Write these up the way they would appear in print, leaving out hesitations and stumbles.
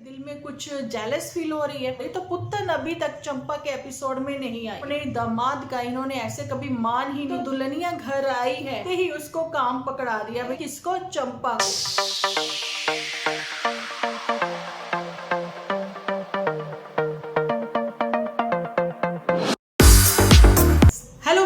दिल में कुछ जेलस फील हो रही है। ये तो पुत्तन अभी तक चंपा के एपिसोड में नहीं आई। अपने दामाद का इन्होंने ऐसे कभी मान ही नहीं। तो दुल्हनिया घर आई है ही उसको काम पकड़ा दिया भाई, किसको? चंपा को।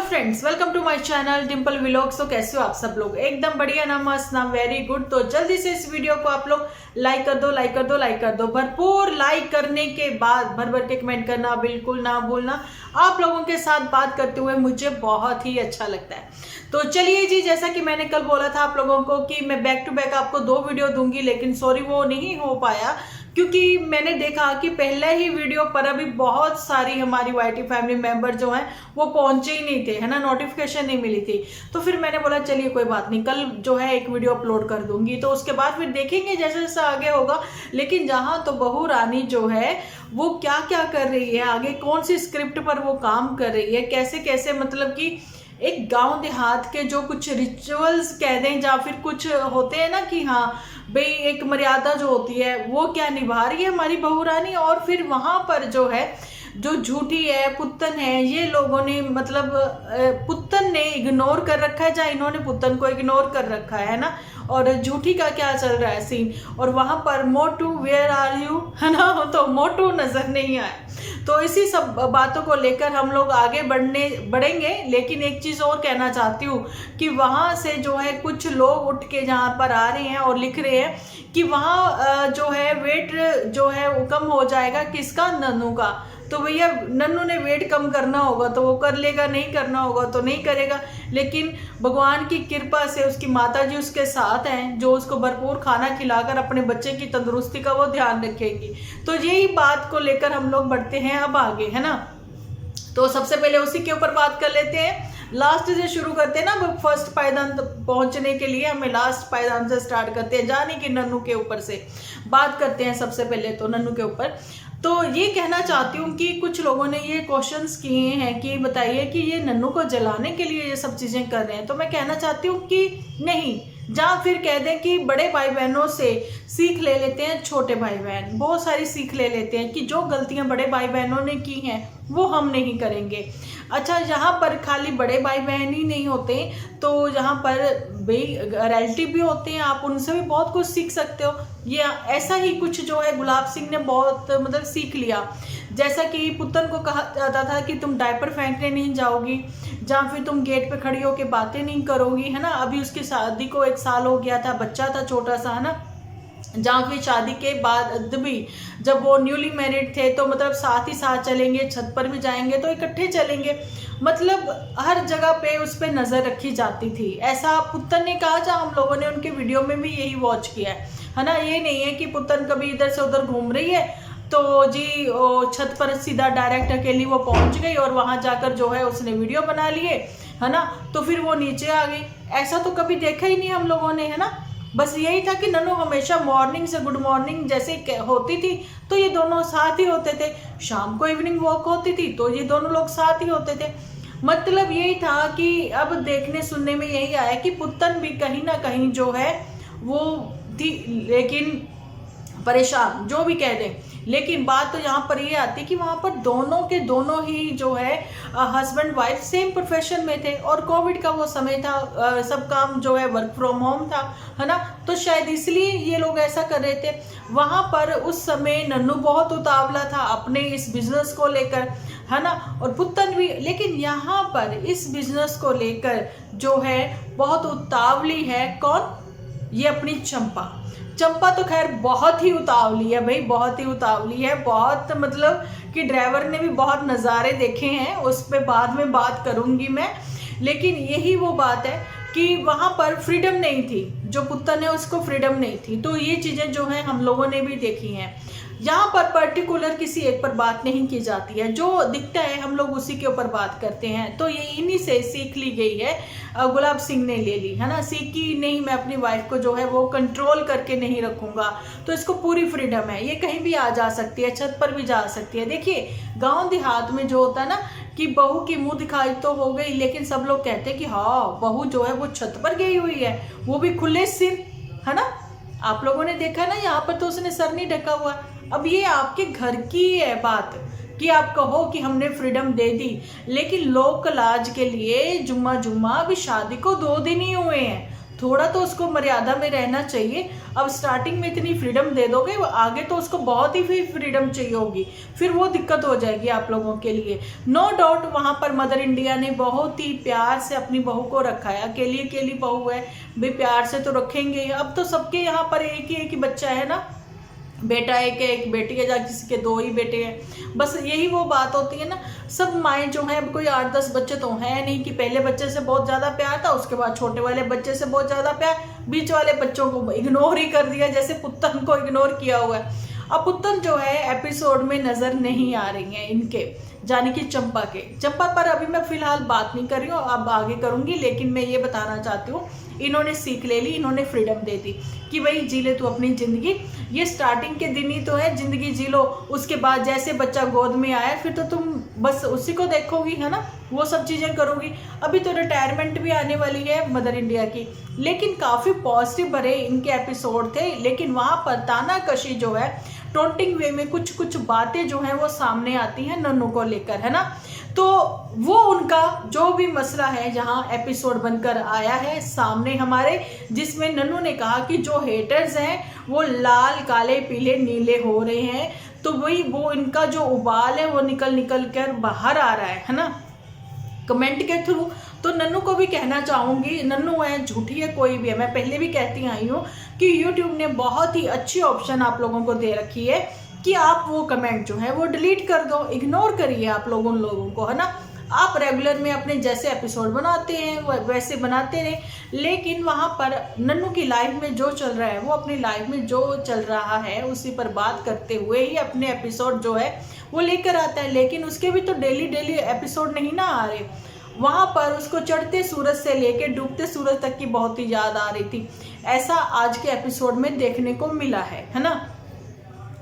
Friends, welcome to my channel Dimple vlogs. तो कैसे हो आप सब लोग? एकदम बढ़िया ना, मस्त ना, वेरी गुड। तो जल्दी से इस वीडियो को आप लोग लाइक कर दो, लाइक कर दो, लाइक कर दो। भरपूर लाइक करने के बाद भर भर के कमेंट करना बिल्कुल ना भूलना। आप लोगों के साथ बात करते हुए मुझे बहुत ही अच्छा लगता है। तो चलिए जी, जैसा कि मैंने कल बोला था आप लोगों को कि मैं बैक टू बैक आपको 2 वीडियो दूंगी, लेकिन सॉरी वो नहीं हो पाया क्योंकि मैंने देखा कि पहले ही वीडियो पर अभी बहुत सारी हमारी वाईटी फैमिली मेंबर जो हैं वो पहुंचे ही नहीं थे, है ना, नोटिफिकेशन नहीं मिली थी। तो फिर मैंने बोला चलिए कोई बात नहीं, कल जो है एक वीडियो अपलोड कर दूंगी। तो उसके बाद फिर देखेंगे जैसे जैसे आगे होगा। लेकिन जहां तो बहू रानी जो है वो क्या क्या कर रही है, आगे कौन सी स्क्रिप्ट पर वो काम कर रही है, कैसे कैसे, मतलब कि एक गांव देहात के जो कुछ रिचुअल्स कह दें या फिर कुछ होते हैं ना कि हाँ भाई एक मर्यादा जो होती है वो क्या निभा रही है हमारी बहू रानी। और फिर वहां पर जो है जो झूठी है, पुत्तन है, ये लोगों ने मतलब पुत्तन ने इग्नोर कर रखा है या इन्होंने पुत्तन को इग्नोर कर रखा है ना। और झूठी का क्या चल रहा है सीन। और वहां पर मोटू वेयर आर यू, है ना, तो मोटू नजर नहीं आया। तो इसी सब बातों को लेकर हम लोग आगे बढ़ेंगे। लेकिन एक चीज और कहना चाहती हूँ कि वहां से जो है कुछ लोग उठ के जहां पर आ रहे हैं और लिख रहे हैं कि वहां जो है वेट जो है वो कम हो जाएगा, किसका? नन्नू का। तो भैया नन्नू ने वेट कम करना होगा तो वो कर लेगा, नहीं करना होगा तो नहीं करेगा। लेकिन भगवान की कृपा से उसकी माता जी उसके साथ हैं जो उसको भरपूर खाना खिलाकर अपने बच्चे की तंदुरुस्ती का वो ध्यान रखेगी। तो यही बात को लेकर हम लोग बढ़ते हैं अब आगे, है ना। तो सबसे पहले उसी के ऊपर बात कर लेते हैं, लास्ट से शुरू करते हैं ना। फर्स्ट पायदान पहुंचने के लिए हमें लास्ट पायदान से स्टार्ट करते हैं, जाने कि नन्नू के ऊपर से बात करते हैं। सबसे पहले तो नन्नू के ऊपर तो ये कहना चाहती हूँ कि कुछ लोगों ने ये क्वेश्चंस किए हैं कि बताइए कि ये नन्नू को जलाने के लिए ये सब चीजें कर रहे हैं। तो मैं कहना चाहती हूँ कि नहीं, या फिर कह दें कि बड़े भाई बहनों से सीख ले लेते हैं छोटे भाई बहन, बहुत सारी सीख ले लेते हैं कि जो गलतियां बड़े भाई बहनों ने की हैं वो हम नहीं करेंगे। अच्छा, यहाँ पर खाली बड़े भाई बहन ही नहीं होते, तो यहाँ पर भाई रिलेटिव भी होते हैं, आप उनसे भी बहुत कुछ सीख सकते हो। ये ऐसा ही कुछ जो है गुलाब सिंह ने बहुत मतलब सीख लिया। जैसा कि पुत्तन को कहा जाता था कि तुम डायपर फेंकने नहीं जाओगी, जहाँ फिर तुम गेट पे खड़ी होकर बातें नहीं करोगी, है ना। अभी उसकी शादी को 1 साल हो गया था, बच्चा था छोटा सा, है ना। जहाँ फिर शादी के बाद भी जब वो न्यूली मैरिड थे तो मतलब साथ ही साथ चलेंगे, छत पर भी जाएंगे तो इकट्ठे चलेंगे, मतलब हर जगह पे उस पर नजर रखी जाती थी। ऐसा पुत्तन ने कहा, जहाँ हम लोगों ने उनके वीडियो में भी यही वॉच किया है ना। ये नहीं है कि पुत्तन कभी इधर से उधर घूम रही है तो जी छत पर सीधा डायरेक्ट अकेली वो पहुंच गई और वहां जाकर जो है उसने वीडियो बना लिए, है ना, तो फिर वो नीचे आ गई। ऐसा तो कभी देखा ही नहीं हम लोगों ने, है ना। बस यही था कि नन्नू हमेशा मॉर्निंग से गुड मॉर्निंग जैसे होती थी तो ये दोनों साथ ही होते थे, शाम को इवनिंग वॉक होती थी तो ये दोनों लोग साथ ही होते थे। मतलब यही था कि अब देखने सुनने में यही आया कि पुत्तन भी कहीं ना कहीं जो है वो थी, लेकिन परेशान जो भी कह दें। लेकिन बात तो यहाँ पर ये आती कि वहाँ पर दोनों के दोनों ही जो है हस्बैंड वाइफ सेम प्रोफेशन में थे और कोविड का वो समय था, सब काम जो है वर्क फ्रॉम होम था, है ना। तो शायद इसलिए ये लोग ऐसा कर रहे थे। वहाँ पर उस समय नन्नू बहुत उतावला था अपने इस बिजनेस को लेकर, है ना, और पुत्तन भी। लेकिन यहाँ पर इस बिजनेस को लेकर जो है बहुत उतावली है कौन? ये अपनी चंपा। चंपा तो खैर बहुत ही उतावली है भाई, बहुत ही उतावली है, बहुत मतलब कि ड्राइवर ने भी बहुत नज़ारे देखे हैं, उस पर बाद में बात करूंगी मैं। लेकिन यही वो बात है कि वहाँ पर फ्रीडम नहीं थी, जो पुत्तन है उसको फ्रीडम नहीं थी। तो ये चीज़ें जो हैं हम लोगों ने भी देखी हैं। यहाँ पर पर्टिकुलर किसी एक पर बात नहीं की जाती है, जो दिखता है हम लोग उसी के ऊपर बात करते हैं। तो ये इन्हीं से सीख ली गई है, गुलाब सिंह ने ले ली, है ना। सीख की नहीं, मैं अपनी वाइफ को जो है वो कंट्रोल करके नहीं रखूंगा, तो इसको पूरी फ्रीडम है, ये कहीं भी आ जा सकती है, छत पर भी जा सकती है। देखिए गांव देहात में जो होता है ना कि बहू की मुंह दिखाई तो हो गई, लेकिन सब लोग कहते हैं कि हाँ बहू जो है वो छत पर गई हुई है, वो भी खुले सिर, है ना। आप लोगों ने देखा ना, यहाँ पर तो उसने सर नहीं ढका हुआ। अब ये आपके घर की है बात कि आप कहो कि हमने फ्रीडम दे दी, लेकिन लोक लाज के लिए जुम्मा जुम्मा अभी शादी को 2 दिन ही हुए हैं, थोड़ा तो उसको मर्यादा में रहना चाहिए। अब स्टार्टिंग में इतनी फ्रीडम दे दोगे, आगे तो उसको बहुत ही फ्रीडम चाहिए होगी, फिर वो दिक्कत हो जाएगी आप लोगों के लिए। नो डाउट वहां पर मदर इंडिया ने बहुत ही प्यार से अपनी बहू को रखा है। अकेली बहू है भी, प्यार से तो रखेंगे। अब तो सबके यहाँ पर एक ही बच्चा है ना, बेटा एक है, एक बेटी है, या किसी के 2 ही बेटे हैं, बस यही वो बात होती है ना। सब माएँ जो हैं, कोई 8-10 बच्चे तो हैं नहीं कि पहले बच्चे से बहुत ज़्यादा प्यार था, उसके बाद छोटे वाले बच्चे से बहुत ज़्यादा प्यार, बीच वाले बच्चों को इग्नोर ही कर दिया, जैसे पुत्तन को इग्नोर किया हुआ है। अब पुत्तन जो है एपिसोड में नज़र नहीं आ रही हैं इनके, यानी कि चंपा पर अभी मैं फिलहाल बात नहीं कर रही हूँ, अब आगे करूँगी। लेकिन मैं ये बताना चाहती हूँ, इन्होंने सीख ले ली, इन्होंने फ्रीडम दे दी कि भाई जी ले तू अपनी ज़िंदगी, ये स्टार्टिंग के दिन ही तो है, ज़िंदगी जी लो, उसके बाद जैसे बच्चा गोद में आया फिर तो तुम बस उसी को देखोगी, है ना, वो सब चीज़ें करोगी। अभी तो रिटायरमेंट भी आने वाली है मदर इंडिया की, लेकिन काफ़ी पॉजिटिव भरे इनके एपिसोड थे। लेकिन वहाँ पर तानाकशी जो है, टोंटिंग वे में कुछ बातें जो हैं वो सामने आती हैं नन्नू को लेकर, है ना। तो वो उनका जो भी मसला है जहाँ एपिसोड बनकर आया है सामने हमारे, जिसमें नन्नू ने कहा कि जो हेटर्स हैं वो लाल काले पीले नीले हो रहे हैं, तो वही वो इनका जो उबाल है वो निकल कर बाहर आ रहा है ना, कमेंट के थ्रू। तो नन्नू को भी कहना चाहूँगी, नन्नू है झूठी है कोई भी है, मैं पहले भी कहती आई हूँ कि यूट्यूब ने बहुत ही अच्छी ऑप्शन आप लोगों को दे रखी है कि आप वो कमेंट जो है वो डिलीट कर दो, इग्नोर करिए आप लोगों को, है ना। आप रेगुलर में अपने जैसे एपिसोड बनाते हैं वैसे बनाते रहे, लेकिन वहाँ पर नन्नू की लाइफ में जो चल रहा है, वो अपनी लाइफ में जो चल रहा है उसी पर बात करते हुए ही अपने एपिसोड जो है वो लेकर आता है। लेकिन उसके भी तो डेली एपिसोड नहीं ना आ रहे, वहाँ पर उसको चढ़ते सूरज से लेकर डूबते सूरज तक की बहुत ही याद आ रही थी, ऐसा आज के एपिसोड में देखने को मिला है ना।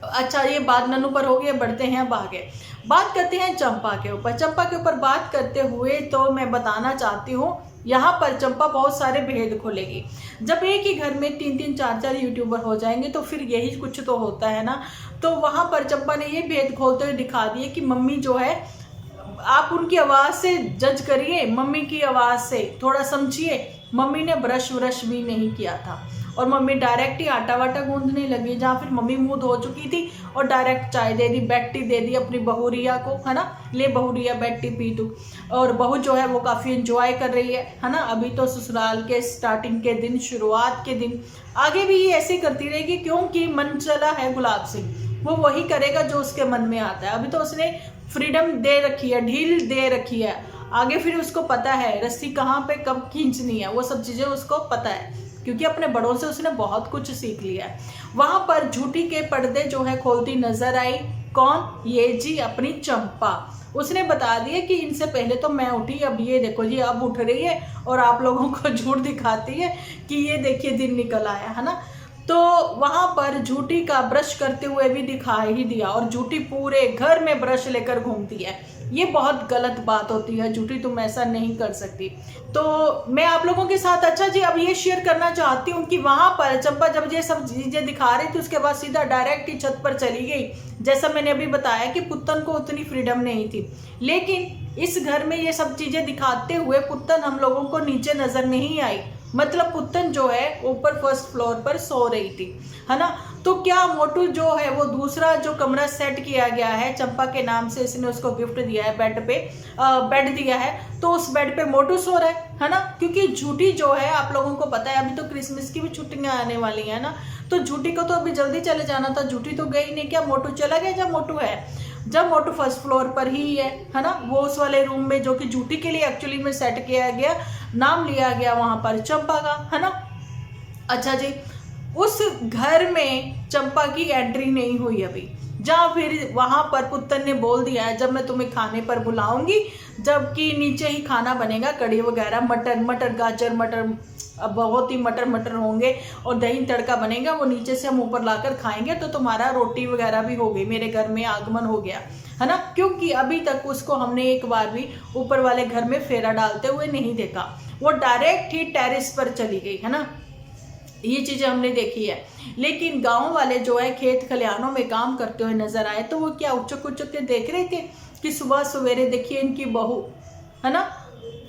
अच्छा, ये बात नन्नू पर हो गई, बढ़ते हैं अब आगे, बात करते हैं चंपा के ऊपर। चंपा के ऊपर बात करते हुए तो मैं बताना चाहती हूँ, यहाँ पर चंपा बहुत सारे भेद खोलेगी। जब एक ही घर में 3-3 4-4 यूट्यूबर हो जाएंगे तो फिर यही कुछ तो होता है ना। तो वहाँ पर चंपा ने ये भेद खोलते हुए दिखा दिए कि मम्मी जो है, आप उनकी आवाज़ से जज करिए, मम्मी की आवाज़ से थोड़ा समझिए। मम्मी ने ब्रश व्रश भी नहीं किया था और मम्मी डायरेक्ट ही आटा वाटा गूंदने लगी, जहाँ फिर मम्मी मुंह धो चुकी थी और डायरेक्ट चाय दे दी, बैठ टी दे दी अपनी बहू रिया को, है ना, ले बहू रिया बैठ टी पी तू। और बहू जो है वो काफ़ी एंजॉय कर रही है ना। अभी तो ससुराल के स्टार्टिंग के दिन, शुरुआत के दिन, आगे भी ये ऐसे करती रहेगी क्योंकि मन चला है गुलाब सिंह, वो वही करेगा जो उसके मन में आता है। अभी तो उसने फ्रीडम दे रखी है, ढील दे रखी है, आगे फिर उसको पता है रस्सी कहाँ पे कब खींचनी है, वो सब चीज़ें उसको पता है क्योंकि अपने बड़ों से उसने बहुत कुछ सीख लिया है। वहाँ पर झूठी के पर्दे जो है खोलती नजर आई, कौन, ये जी अपनी चंपा। उसने बता दिया कि इनसे पहले तो मैं उठी, अब ये देखो जी अब उठ रही है और आप लोगों को झूठ दिखाती है कि ये देखिए दिन निकल आया, है ना। तो वहाँ पर झूठी का ब्रश करते हुए भी दिखा ही दिया, और झूठी पूरे घर में ब्रश लेकर घूमती है, ये बहुत गलत बात होती है, झूठी तुम ऐसा नहीं कर सकती। तो मैं आप लोगों के साथ अच्छा जी अब ये शेयर करना चाहती हूँ कि वहाँ पर चंपा जब ये सब चीज़ें दिखा रही थी उसके बाद सीधा डायरेक्ट ही छत पर चली गई। जैसा मैंने अभी बताया कि पुत्तन को उतनी फ्रीडम नहीं थी, लेकिन इस घर में ये सब चीज़ें दिखाते हुए पुत्तन हम लोगों को नीचे नज़र नहीं आई, मतलब पुत्तन जो है ऊपर फर्स्ट फ्लोर पर सो रही थी, है ना। तो क्या मोटू जो है वो दूसरा जो कमरा सेट किया गया है चंपा के नाम से, इसने उसको गिफ्ट दिया है, बेड पे बेड दिया है, तो उस बेड पे मोटू सो रहा है ना। क्योंकि झूठी जो है आप लोगों को पता है अभी तो क्रिसमस की भी छुट्टियां आने वाली है ना, तो झूठी को तो अभी जल्दी चले जाना था, झूठी तो गई नहीं, क्या मोटू चला गया जब मोटू है, जब मोटू फर्स्ट फ्लोर पर ही है ना, वो उस वाले रूम में जो कि झूठी के लिए एक्चुअली में सेट किया गया, नाम लिया गया वहां पर चंपा का, है ना। अच्छा जी, उस घर में चंपा की एंट्री नहीं हुई अभी, जहाँ फिर वहां पर पुत्तन ने बोल दिया है जब मैं तुम्हें खाने पर बुलाऊंगी, जबकि नीचे ही खाना बनेगा, कड़ी वगैरह, मटर गाजर मटर, अब बहुत ही मटर होंगे और दही तड़का बनेगा, वो नीचे से हम ऊपर लाकर खाएंगे, तो तुम्हारा रोटी वगैरह भी होगी, मेरे घर में आगमन हो गया, है ना। क्योंकि अभी तक उसको हमने एक बार भी ऊपर वाले घर में फेरा डालते हुए नहीं देखा, वो डायरेक्ट ही टेरेस पर चली गई, है ना। ये चीज़ें हमने देखी है। लेकिन गांव वाले जो है खेत खलिहानों में काम करते हुए नजर आए तो वो क्या उचक उचक के देख रहे थे कि सुबह सवेरे देखिए इनकी बहू, है ना।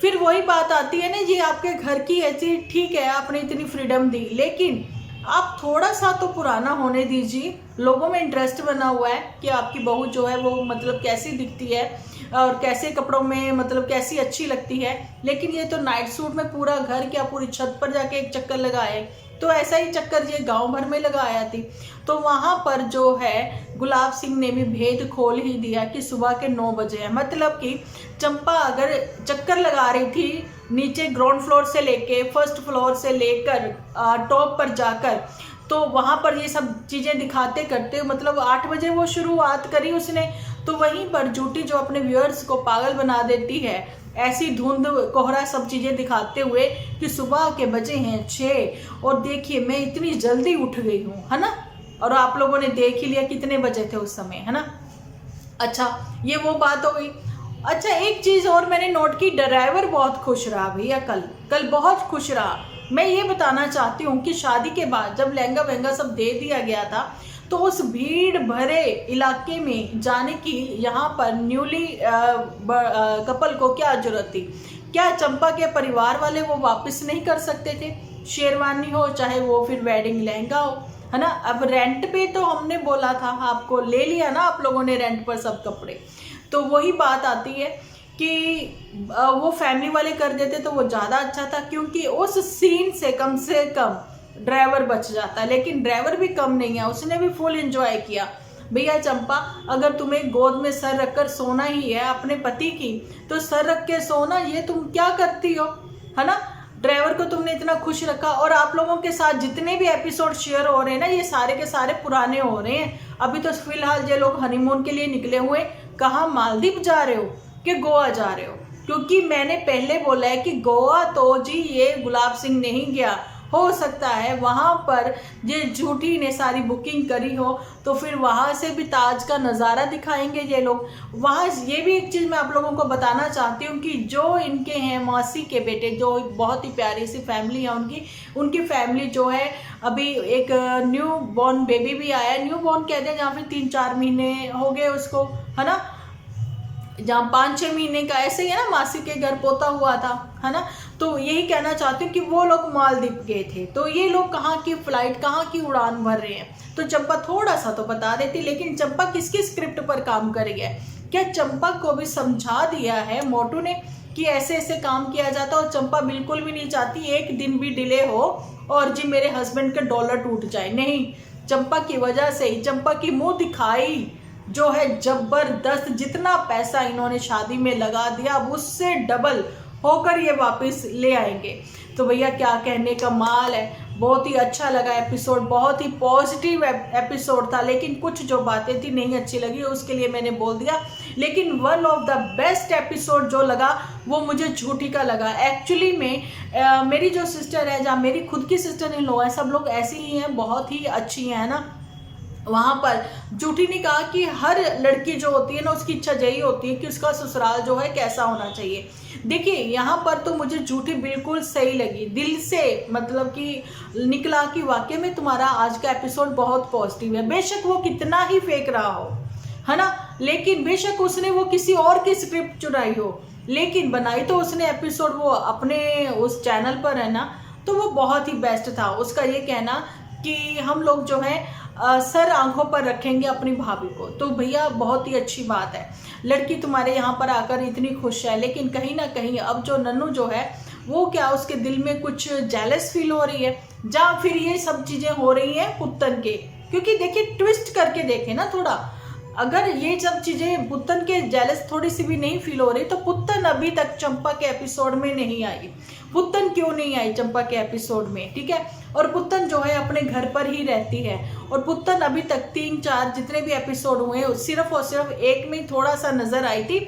फिर वही बात आती है ना, ये आपके घर की ऐसी, ठीक है आपने इतनी फ्रीडम दी, लेकिन आप थोड़ा सा तो पुराना होने दीजिए। लोगों में इंटरेस्ट बना हुआ है कि आपकी बहू जो है वो मतलब कैसी दिखती है और कैसे कपड़ों में मतलब कैसी अच्छी लगती है। लेकिन ये तो नाइट सूट में पूरा घर क्या पूरी छत पर जाके एक चक्कर लगाए, तो ऐसा ही चक्कर ये गांव भर में लगाया थी। तो वहां पर जो है गुलाब सिंह ने भी भेद खोल ही दिया कि सुबह के 9 बजे है। मतलब कि चंपा अगर चक्कर लगा रही थी नीचे ग्राउंड फ्लोर से लेके फर्स्ट फ्लोर से लेकर टॉप पर जाकर, तो वहां पर ये सब चीजें दिखाते करते मतलब 8 बजे वो शुरुआत करी उसने। तो वहीं पर जूटी जो अपने व्यूअर्स को पागल बना देती है ऐसी धुंध कोहरा सब चीजें दिखाते हुए कि सुबह के बजे हैं 6 और देखिए मैं इतनी जल्दी उठ गई हूँ, है ना। और आप लोगों ने देख ही लिया कितने बजे थे उस समय, है ना। अच्छा, ये वो बात हो गई। अच्छा, एक चीज और मैंने नोट की, ड्राइवर बहुत खुश रहा भैया, कल बहुत खुश रहा। मैं ये बताना चाहती हूँ कि शादी के बाद जब लहंगा वहंगा सब दे दिया गया था तो उस भीड़ भरे इलाके में जाने की यहाँ पर न्यूली कपल को क्या जरूरत थी। क्या चंपा के परिवार वाले वो वापस नहीं कर सकते थे? शेरवानी हो चाहे वो फिर वेडिंग लहंगा हो, है ना। अब रेंट पे तो हमने बोला था आपको, ले लिया ना आप लोगों ने रेंट पर सब कपड़े। तो वही बात आती है कि वो फैमिली वाले कर देते तो वो ज़्यादा अच्छा था, क्योंकि उस सीन से कम ड्राइवर बच जाता। लेकिन ड्राइवर भी कम नहीं है, उसने भी फुल एंजॉय किया। भैया चंपा, अगर तुम्हें गोद में सर रखकर सोना ही है अपने पति की, तो सर रख के सोना, ये तुम क्या करती हो, है ना। ड्राइवर को तुमने इतना खुश रखा। और आप लोगों के साथ जितने भी एपिसोड शेयर हो रहे हैं ना, ये सारे के सारे पुराने हो रहे हैं। अभी तो फिलहाल ये लोग हनीमून के लिए निकले हुए, कहाँ मालदीव जा रहे हो कि गोवा जा रहे हो? क्योंकि मैंने पहले बोला है कि गोवा तो जी ये गुलाब सिंह नहीं गया, हो सकता है वहां पर ये झूठी ने सारी बुकिंग करी हो, तो फिर वहां से भी ताज का नज़ारा दिखाएंगे ये लोग वहां। ये भी एक चीज़ मैं आप लोगों को बताना चाहती हूँ कि जो इनके हैं मौसी के बेटे, जो बहुत ही प्यारी सी फैमिली है उनकी फैमिली जो है, अभी एक न्यू बॉर्न बेबी भी आया है। न्यू बॉर्न कहते हैं जहाँ फिर 3-4 महीने हो गए उसको, है ना, जहाँ 5-6 महीने का ऐसे ही है ना, मासी के घर पोता हुआ था, है ना। तो यही कहना चाहती हूँ कि वो लोग मालदीव गए थे, तो ये लोग कहाँ की फ्लाइट कहाँ की उड़ान भर रहे हैं। तो चंपा थोड़ा सा तो बता देती, लेकिन चंपा किसकी स्क्रिप्ट पर काम कर रही है? क्या चंपा को भी समझा दिया है मोटू ने कि ऐसे ऐसे काम किया जाता, और चंपा बिल्कुल भी नहीं चाहती एक दिन भी डिले हो और जी मेरे हस्बैंड के डॉलर टूट जाए। नहीं, चंपा की वजह से ही, चंपा की मुंह दिखाई जो है जबरदस्त, जितना पैसा इन्होंने शादी में लगा दिया अब उससे डबल होकर ये वापस ले आएंगे। तो भैया क्या कहने का माल है। बहुत ही अच्छा लगा एपिसोड, बहुत ही पॉजिटिव एपिसोड था, लेकिन कुछ जो बातें थी नहीं अच्छी लगी उसके लिए मैंने बोल दिया। लेकिन one of the best episode जो लगा वो मुझे झूठी का लगा। एक्चुअली में मेरी जो सिस्टर है, जहाँ मेरी खुद की सिस्टर इन लोग हैं, सब लोग ऐसी ही हैं, बहुत ही अच्छी हैं ना। वहां पर जूठी ने कहा कि हर लड़की जो होती है ना उसकी इच्छा यही होती है कि उसका ससुराल जो है कैसा होना चाहिए। देखिए यहाँ पर तो मुझे जूठी बिल्कुल सही लगी, दिल से मतलब कि निकला कि वाकई में तुम्हारा आज का एपिसोड बहुत पॉजिटिव है। बेशक वो कितना ही फेक रहा हो, है ना, लेकिन बेशक उसने वो किसी और की स्क्रिप्ट चुराई हो, लेकिन बनाई तो उसने एपिसोड वो अपने उस चैनल पर है ना, तो वो बहुत ही बेस्ट था। उसका ये कहना कि हम लोग जो है सर आंखों पर रखेंगे अपनी भाभी को, तो भैया बहुत ही अच्छी बात है। लड़की तुम्हारे यहाँ पर आकर इतनी खुश है, लेकिन कहीं ना कहीं अब जो नन्नू जो है वो क्या उसके दिल में कुछ जेलस फील हो रही है, जहाँ फिर ये सब चीजें हो रही हैं पुत्तन के। क्योंकि देखिए ट्विस्ट करके देखे ना थोड़ा, अगर ये सब चीजें पुत्तन के जेलस थोड़ी सी भी नहीं फील हो रही तो पुत्तन अभी तक चंपा के एपिसोड में नहीं आई। पुत्तन क्यों नहीं आई चंपा के एपिसोड में, ठीक है। और पुत्तन जो है अपने घर पर ही रहती है, और पुत्तन अभी तक 3-4 जितने भी एपिसोड हुए सिर्फ और सिर्फ एक में थोड़ा सा नजर आई थी,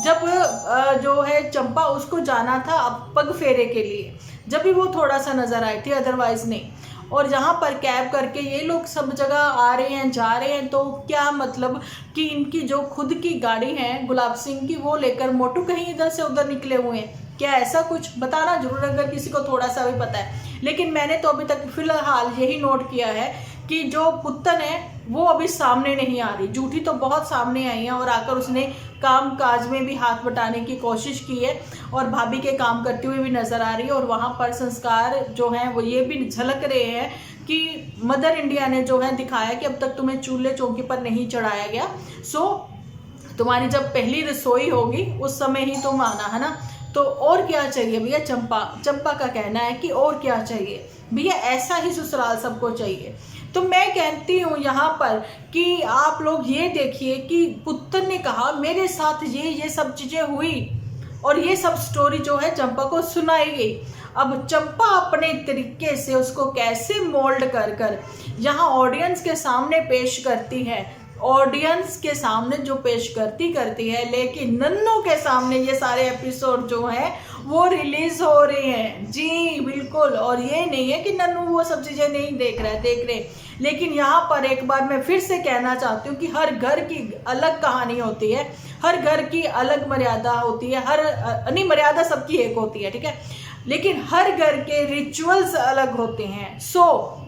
जब जो है चंपा उसको जाना था पग फेरे के लिए, जब भी वो थोड़ा सा नजर आई थी, अदरवाइज नहीं। और जहाँ पर कैब करके ये लोग सब जगह आ रहे हैं जा रहे हैं, तो क्या मतलब कि इनकी जो खुद की गाड़ी है गुलाब सिंह की वो लेकर मोटू कहीं इधर से उधर निकले हुए हैं, क्या ऐसा कुछ बताना जरूर अगर किसी को थोड़ा सा भी पता है। लेकिन मैंने तो अभी तक फिलहाल यही नोट किया है कि जो पुत्तन है वो अभी सामने नहीं आ रही। झूठी तो बहुत सामने आई है और आकर उसने काम काज में भी हाथ बटाने की कोशिश की है और भाभी के काम करते हुए भी नजर आ रही है। और वहाँ पर संस्कार जो हैं वो ये भी झलक रहे हैं कि मदर इंडिया ने जो है दिखाया कि अब तक तुम्हें चूल्हे चौकी पर नहीं चढ़ाया गया, सो तुम्हारी जब पहली रसोई होगी उस समय ही तुम आना, है ना। तो और क्या चाहिए भैया। चंपा का कहना है कि और क्या चाहिए भैया, ऐसा ही ससुराल सबको चाहिए। तो मैं कहती हूँ यहाँ पर कि आप लोग ये देखिए कि पुत्र ने कहा मेरे साथ ये सब चीजें हुई और ये सब स्टोरी जो है चंपा को सुनाई गई। अब चंपा अपने तरीके से उसको कैसे मोल्ड कर यहाँ ऑडियंस के सामने पेश करती है, ऑडियंस के सामने जो पेश करती है, लेकिन नन्नू के सामने ये सारे एपिसोड जो हैं वो रिलीज हो रहे हैं। जी बिल्कुल। और ये नहीं है कि नन्नू वो सब चीजें नहीं देख रहे। लेकिन यहाँ पर एक बार मैं फिर से कहना चाहती हूँ कि हर घर की अलग कहानी होती है, हर घर की अलग मर्यादा होती है, मर्यादा सबकी एक होती है, ठीक है, लेकिन हर घर के रिचुअल्स अलग होते हैं। सो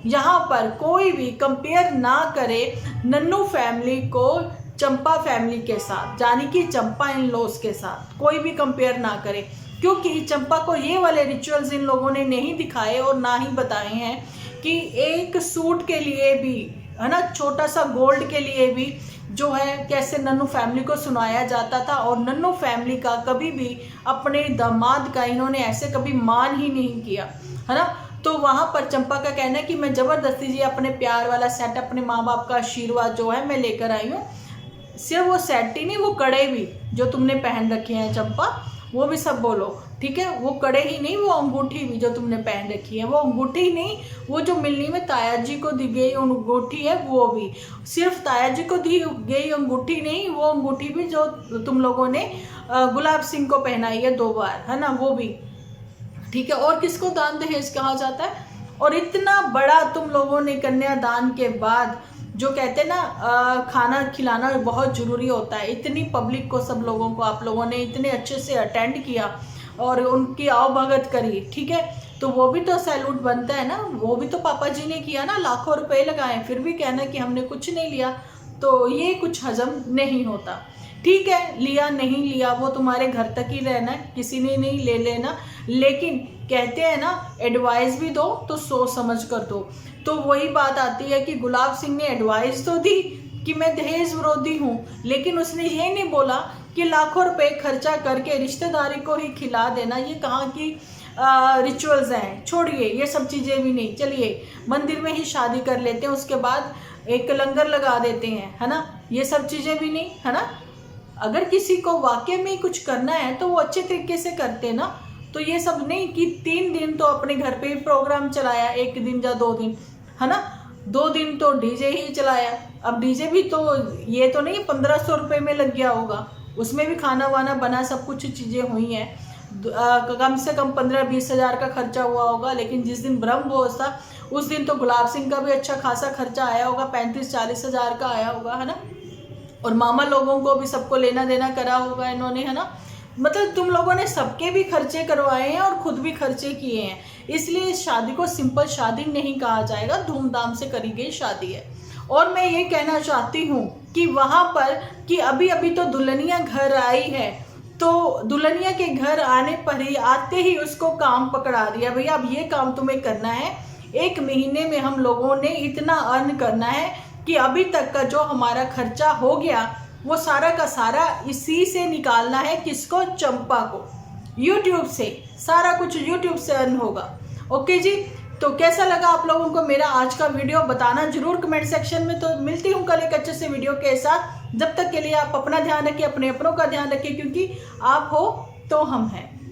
यहाँ पर कोई भी कंपेयर ना करे नन्नू फैमिली को चंपा फैमिली के साथ, यानी कि चंपा इन लॉज के साथ कोई भी कंपेयर ना करे, क्योंकि चंपा को ये वाले रिचुअल्स इन लोगों ने नहीं दिखाए और ना ही बताए हैं कि एक सूट के लिए भी, है ना, छोटा सा गोल्ड के लिए भी जो है कैसे नन्नू फैमिली को सुनाया जाता था। और नन्नू फैमिली का कभी भी अपने दामाद का इन्होंने ऐसे कभी मान ही नहीं किया, है ना। तो वहां पर चंपा का कहना है कि मैं जबरदस्ती जी अपने प्यार वाला सेट, अपने माँ बाप का आशीर्वाद जो है मैं लेकर आई हूँ। सिर्फ वो सेट ही नहीं, वो कड़े भी जो तुमने पहन रखे हैं चंपा, वो भी सब बोलो, ठीक है। वो कड़े ही नहीं, वो अंगूठी भी जो तुमने पहन रखी है, वो अंगूठी नहीं, वो जो मिलनी में ताया जी को दी गई अंगूठी है वो भी, सिर्फ ताया जी को दी गई अंगूठी नहीं, वो अंगूठी भी जो तुम लोगों ने गुलाब सिंह को पहनाई है 2 बार, है ना, वो भी, ठीक है। और किसको दान दहेज कहा जाता है। और इतना बड़ा तुम लोगों ने कन्यादान के बाद जो कहते हैं ना खाना खिलाना बहुत ज़रूरी होता है, इतनी पब्लिक को, सब लोगों को आप लोगों ने इतने अच्छे से अटेंड किया और उनकी आवभगत करी, ठीक है, तो वो भी तो सैल्यूट बनता है ना। वो भी तो पापा जी ने किया ना, लाखों रुपए लगाए, फिर भी कहना कि हमने कुछ नहीं लिया, तो ये कुछ हजम नहीं होता। ठीक है, लिया नहीं लिया वो तुम्हारे घर तक ही रहना है, किसी ने नहीं ले लेना, लेकिन कहते हैं ना एडवाइस भी दो तो सोच समझ कर दो। तो वही बात आती है कि गुलाब सिंह ने एडवाइस तो दी कि मैं दहेज विरोधी हूँ, लेकिन उसने ये नहीं बोला कि लाखों रुपए खर्चा करके रिश्तेदारी को ही खिला देना ये कहाँ की रिचुअल्स हैं। छोड़िए ये सब चीज़ें भी नहीं, चलिए मंदिर में ही शादी कर लेते हैं, उसके बाद एक लंगर लगा देते हैं, है ना, ये सब चीज़ें भी नहीं, है ना। अगर किसी को वाकई में कुछ करना है तो वो अच्छे तरीके से करते ना, तो ये सब नहीं कि 3 दिन तो अपने घर पे ही प्रोग्राम चलाया, 1 दिन या 2 दिन, है ना, 2 दिन तो डीजे ही चलाया। अब डीजे भी तो ये तो नहीं 1500 रुपये में लग गया होगा, उसमें भी खाना वाना बना, सब कुछ चीज़ें हुई हैं, कम से कम 15-20 हज़ार का खर्चा हुआ होगा। लेकिन जिस दिन ब्रह्म भोज था उस दिन तो गुलाब सिंह का भी अच्छा खासा खर्चा आया होगा, 35-40 हज़ार का आया होगा, है ना। और मामा लोगों को भी सबको लेना देना करा होगा इन्होंने, है ना। मतलब तुम लोगों ने सबके भी खर्चे करवाए हैं और खुद भी खर्चे किए हैं, इसलिए इस शादी को सिंपल शादी नहीं कहा जाएगा, धूमधाम से करी गई शादी है। और मैं ये कहना चाहती हूँ कि वहाँ पर कि अभी अभी तो दुल्हनिया घर आई है, तो दुल्हनिया के घर आने पर ही आते ही उसको काम पकड़ा दिया, भैया अब ये काम तुम्हें करना है, 1 महीने में हम लोगों ने इतना अर्न करना है कि अभी तक का जो हमारा खर्चा हो गया वो सारा का सारा इसी से निकालना है। किसको? चंपा को। यूट्यूब से सारा कुछ यूट्यूब से अर्न होगा। ओके जी, तो कैसा लगा आप लोगों को मेरा आज का वीडियो बताना जरूर कमेंट सेक्शन में। तो मिलती हूँ कल एक अच्छे से वीडियो के साथ, जब तक के लिए आप अपना ध्यान रखिए, अपने अपनों का ध्यान रखिए, क्योंकि आप हो तो हम हैं।